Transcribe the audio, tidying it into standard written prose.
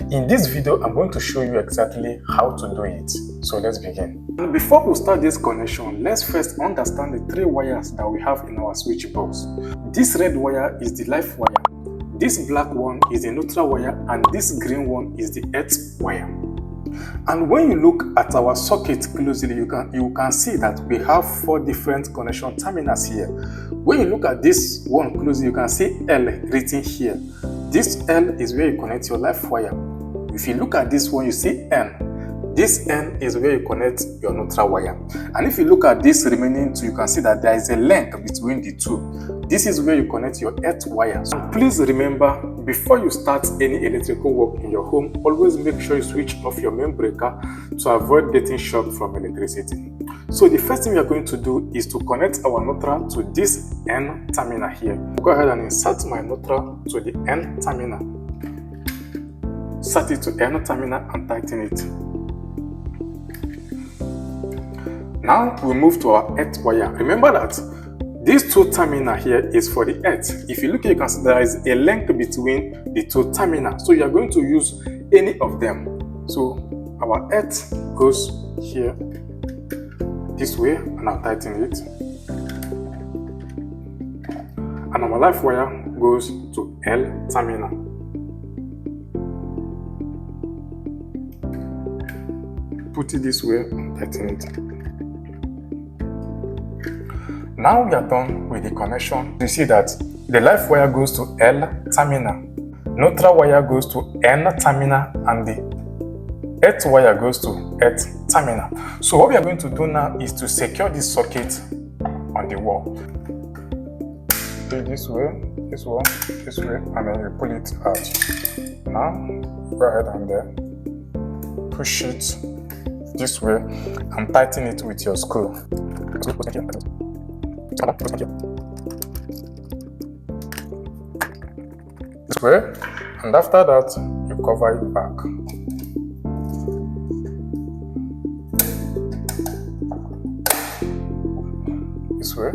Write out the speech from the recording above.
In this video, I'm going to show you exactly how to do it. So let's begin. And before we start this connection, let's first understand the three wires that we have in our switch box. This red wire is the live wire, this black one is the neutral wire, and this green one is the earth wire. And when you look at our circuit closely, you can see that we have 4 different connection terminals here. When you look at this one closely, you can see L written here. This L is where you connect your live wire. If you look at this one, you see N. This N is where you connect your neutral wire. And if you look at this remaining 2, you can see that there is a link between the 2. This is where you connect your earth wire. And please remember, before you start any electrical work in your home, always make sure you switch off your main breaker to avoid getting shocked from electricity. So the first thing we are going to do is to connect our neutral to this N terminal here. Go ahead and insert my neutral to the N terminal. Set it to N terminal and tighten it. Now we move to our earth wire. Remember that these 2 terminals here is for the earth. If you look here, you can see there is a link between the 2 terminals. So you are going to use any of them. So our earth goes here this way, and I'll tighten it. And our live wire goes to L terminal. Put it this way and tighten it. Now we are done with the connection. You see that the live wire goes to L terminal, neutral wire goes to N terminal, and the earth wire goes to earth terminal. So what we are going to do now is to secure this socket on the wall. Do it this way, this one, this way, and then you pull it out. Now go ahead and push it this way and tighten it with your screw. This way, and after that you cover it back. This way.